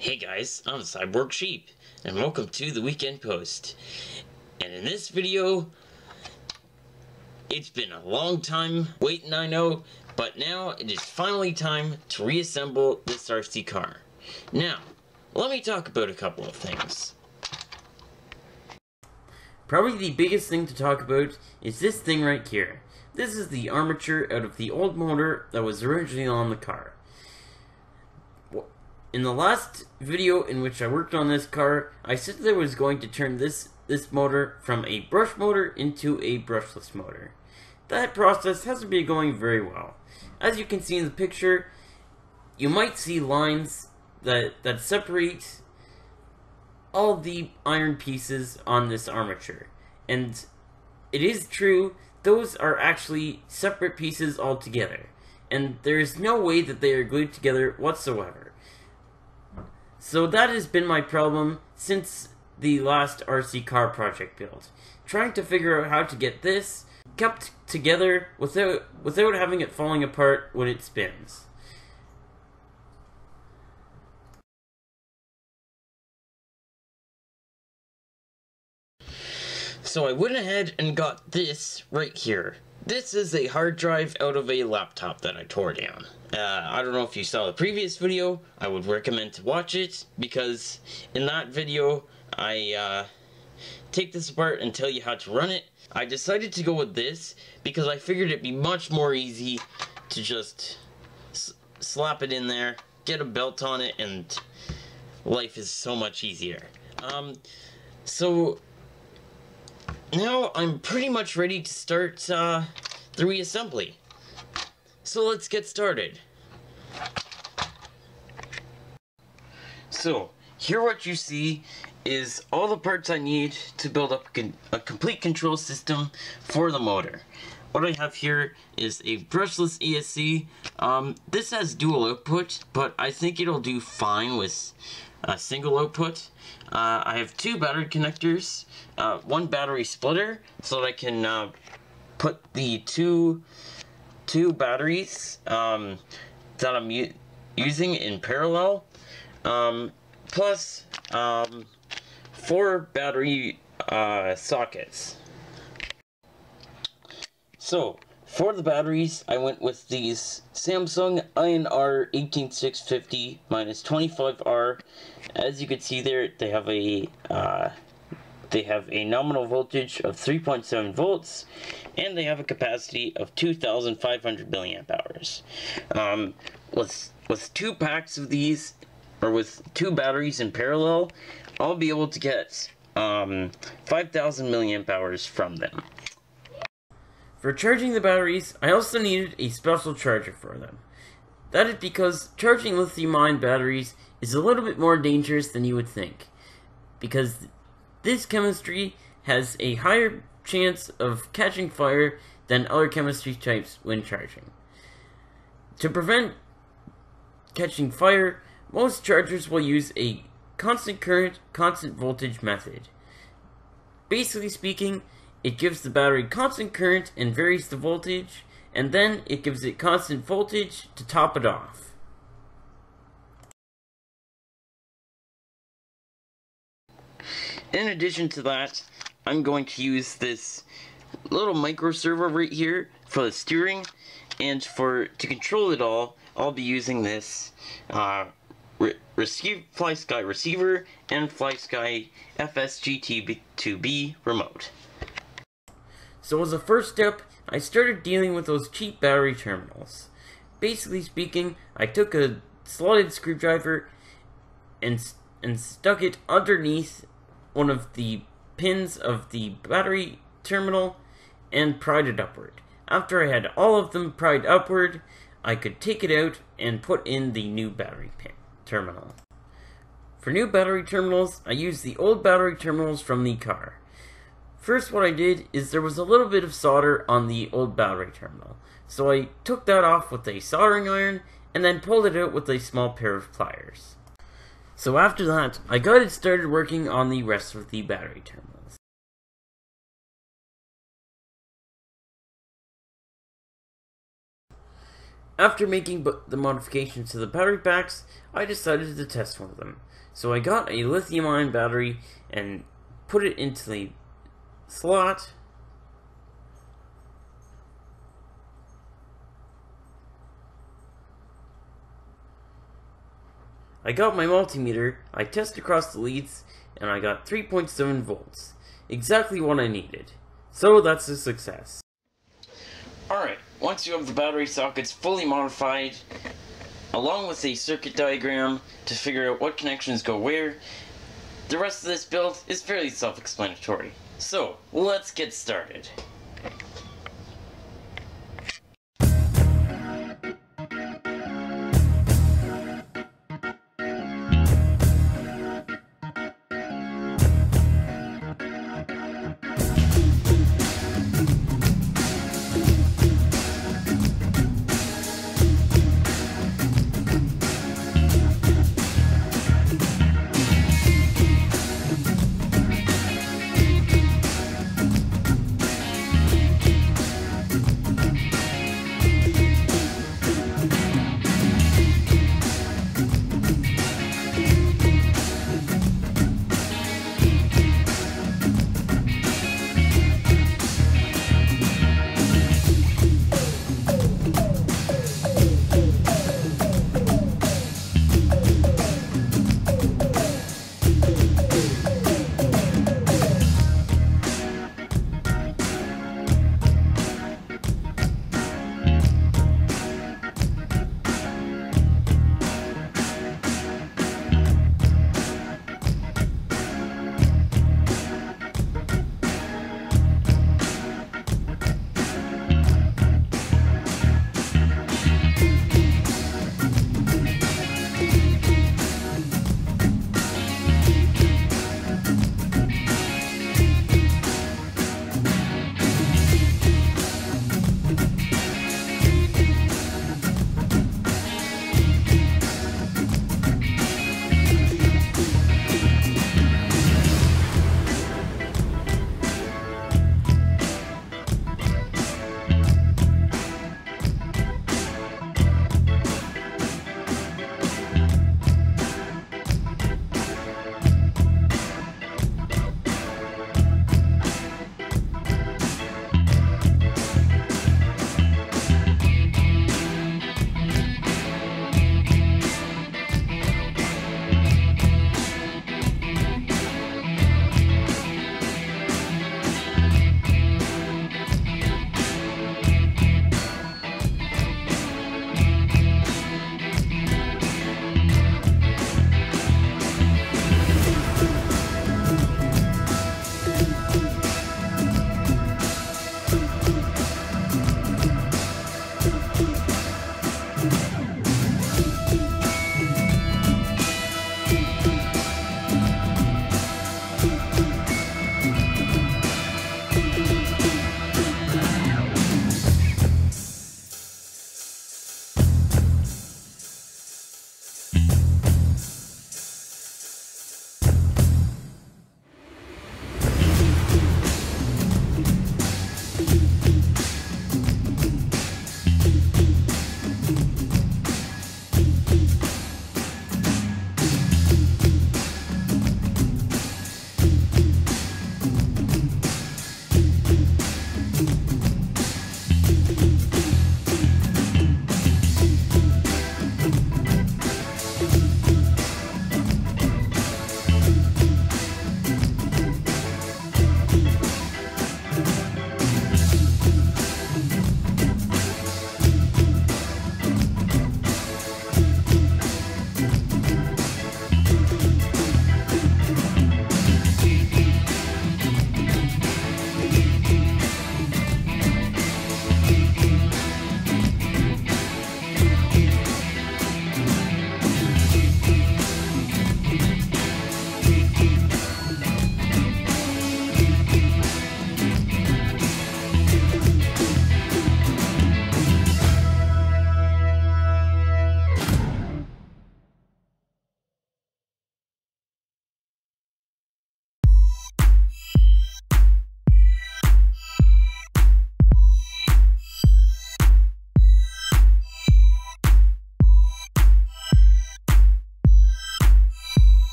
Hey guys, I'm Cyborg Sheep, and welcome to the Weekend Post. And in this video, it's been a long time waiting, I know, but now it is finally time to reassemble this RC car. Now, let me talk about a couple of things. Probably the biggest thing to talk about is this thing right here. This is the armature out of the old motor that was originally on the car. In the last video in which I worked on this car, I said that I was going to turn this motor from a brush motor into a brushless motor. That process hasn't been going very well. As you can see in the picture, you might see lines that separate all the iron pieces on this armature. And it is true, those are actually separate pieces altogether. And there is no way that they are glued together whatsoever. So that has been my problem since the last RC car project build. Trying to figure out how to get this kept together without having it falling apart when it spins. So I went ahead and got this right here. This is a hard drive out of a laptop that I tore down. I don't know if you saw the previous video. I would recommend to watch it, because in that video I take this apart and tell you how to run it. I decided to go with this because I figured it'd be much more easy to just slap it in there, get a belt on it, and life is so much easier. So now I'm pretty much ready to start the reassembly. So let's get started. So here what you see is all the parts I need to build up a complete control system for the motor. What I have here is a brushless ESC. This has dual output, but I think it'll do fine with a single output. I have two battery connectors, one battery splitter, so that I can put the two batteries that I'm using in parallel, plus 4 battery sockets. So for the batteries, I went with these Samsung INR 18650 minus 25R. As you can see there, they have a nominal voltage of 3.7 volts, and they have a capacity of 2,500 milliamp hours. With 2 packs of these, or with 2 batteries in parallel, I'll be able to get 5,000 milliamp hours from them. For charging the batteries, I also needed a special charger for them. That is because charging lithium-ion batteries is a little bit more dangerous than you would think, because this chemistry has a higher chance of catching fire than other chemistry types when charging. To prevent catching fire, most chargers will use a constant current, constant voltage method. Basically speaking, it gives the battery constant current and varies the voltage, and then it gives it constant voltage to top it off. In addition to that, I'm going to use this little micro servo right here for the steering, and to control it all, I'll be using this FlySky receiver and FlySky FSGT2B remote. So as a first step, I started dealing with those cheap battery terminals. Basically speaking, I took a slotted screwdriver and stuck it underneath one of the pins of the battery terminal and pried it upward. After I had all of them pried upward, I could take it out and put in the new battery terminal. For new battery terminals, I used the old battery terminals from the car. First, what I did is there was a little bit of solder on the old battery terminal, so I took that off with a soldering iron and then pulled it out with a small pair of pliers. So after that, I got it started working on the rest of the battery terminals. After making the modifications to the battery packs, I decided to test one of them. So I got a lithium-ion battery and put it into the slot. I got my multimeter, I tested across the leads, and I got 3.7 volts. Exactly what I needed. So that's a success. Alright, once you have the battery sockets fully modified, along with a circuit diagram to figure out what connections go where, the rest of this build is fairly self-explanatory. So, let's get started.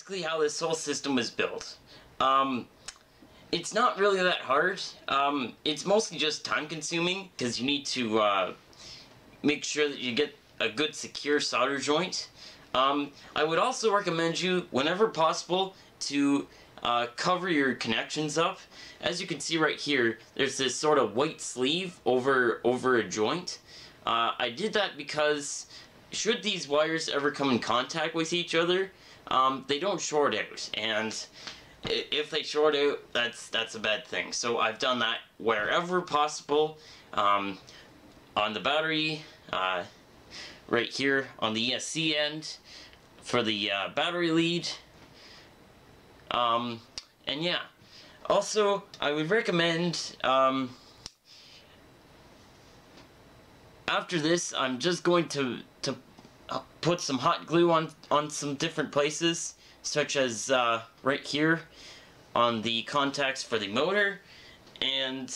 basically how this whole system is built. It's not really that hard. It's mostly just time consuming because you need to make sure that you get a good secure solder joint. I would also recommend you, whenever possible, to cover your connections up. As you can see right here, there's this sort of white sleeve over a joint. I did that because should these wires ever come in contact with each other, they don't short out, and if they short out, that's a bad thing. So I've done that wherever possible, on the battery, right here on the ESC end for the battery lead, and yeah. Also, I would recommend, after this, I'm just going to put some hot glue on some different places, such as right here on the contacts for the motor, and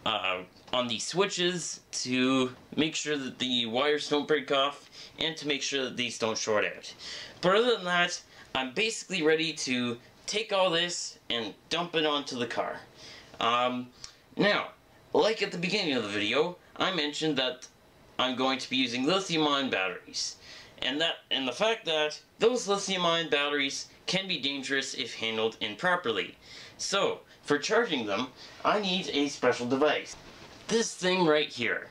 on the switches to make sure that the wires don't break off, and to make sure that these don't short out. But other than that, I'm basically ready to take all this and dump it onto the car. Now, like at the beginning of the video, I mentioned that I'm going to be using lithium-ion batteries, and the fact that those lithium-ion batteries can be dangerous if handled improperly. So, for charging them, I need a special device. This thing right here.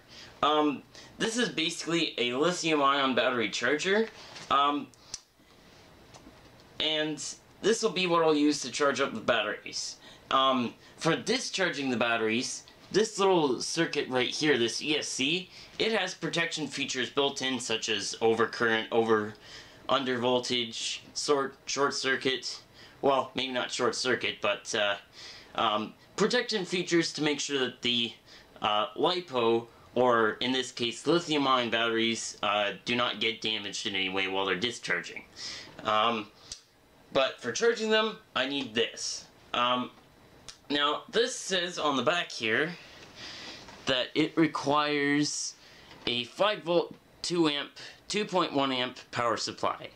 This is basically a lithium-ion battery charger, and this will be what I'll use to charge up the batteries. For discharging the batteries, this little circuit right here, this ESC, it has protection features built in, such as overcurrent, under voltage, short circuit. Well, maybe not short circuit, but protection features to make sure that the LiPo, or in this case lithium-ion batteries, do not get damaged in any way while they're discharging. But for charging them, I need this. Now, this says on the back here that it requires a 5-volt, 2-amp, 2.1-amp power supply.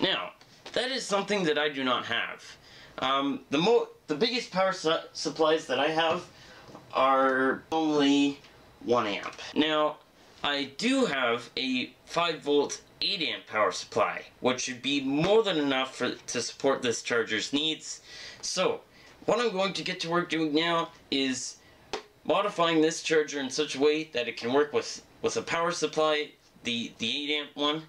Now, that is something that I do not have. The biggest power supplies that I have are only 1 amp. Now, I do have a 5-volt, 8-amp power supply, which should be more than enough to support this charger's needs. So, what I'm going to get to work doing now is modifying this charger in such a way that it can work with a power supply, the 8-amp one,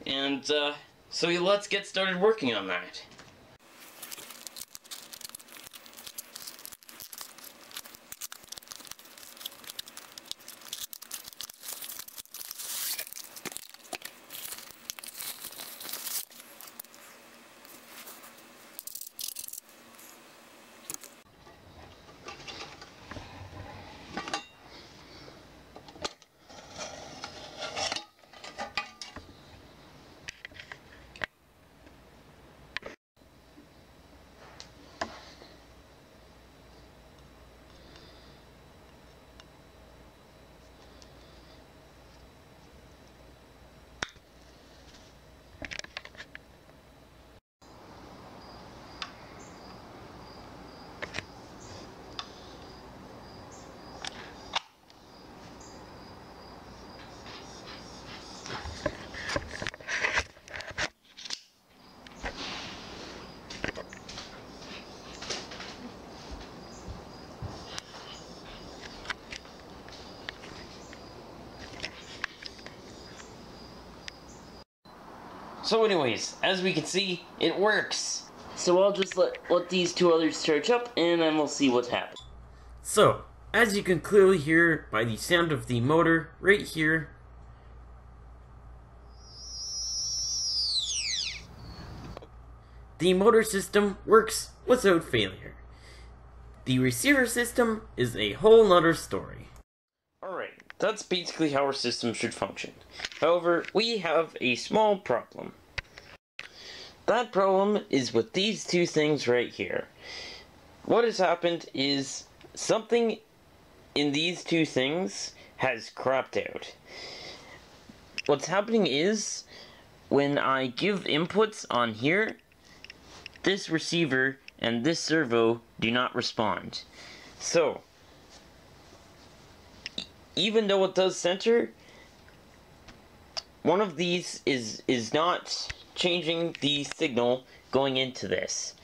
and so let's get started working on that. So anyways, as we can see, it works. So I'll just let these two others charge up, and then we'll see what's happening. So, as you can clearly hear by the sound of the motor right here, the motor system works without failure. The receiver system is a whole nother story. Alright, that's basically how our system should function. However, we have a small problem. That problem is with these two things right here. What has happened is something in these two things has cropped out. What's happening is when I give inputs on here, this receiver and this servo do not respond. So, even though it does center, one of these is not changing the signal going into this.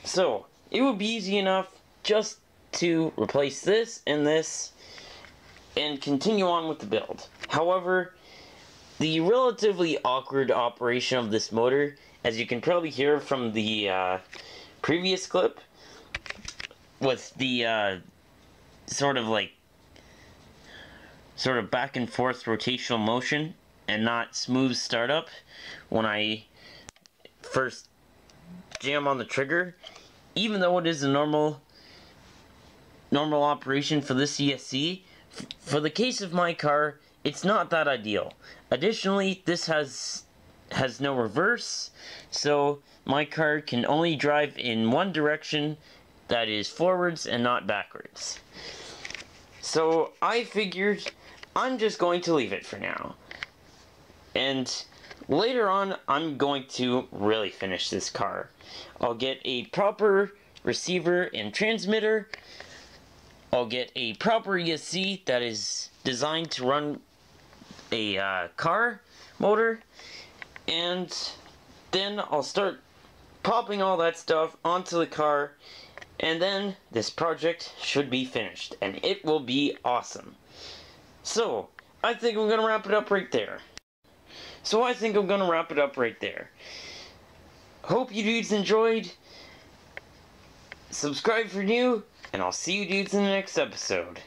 So, it would be easy enough just to replace this and continue on with the build. However, the relatively awkward operation of this motor, as you can probably hear from the previous clip, with the sort of back and forth rotational motion and not smooth startup when I first jam on the trigger, even though it is a normal operation for this ESC, for the case of my car, it's not that ideal. Additionally, this has no reverse, so my car can only drive in one direction, that is forwards and not backwards. So I figured I'm just going to leave it for now. And later on, I'm going to really finish this car. I'll get a proper receiver and transmitter. I'll get a proper ESC that is designed to run a car motor. And then I'll start popping all that stuff onto the car. And then this project should be finished. And it will be awesome. So, I think I'm going to wrap it up right there. Hope you dudes enjoyed. Subscribe for new, and I'll see you dudes in the next episode.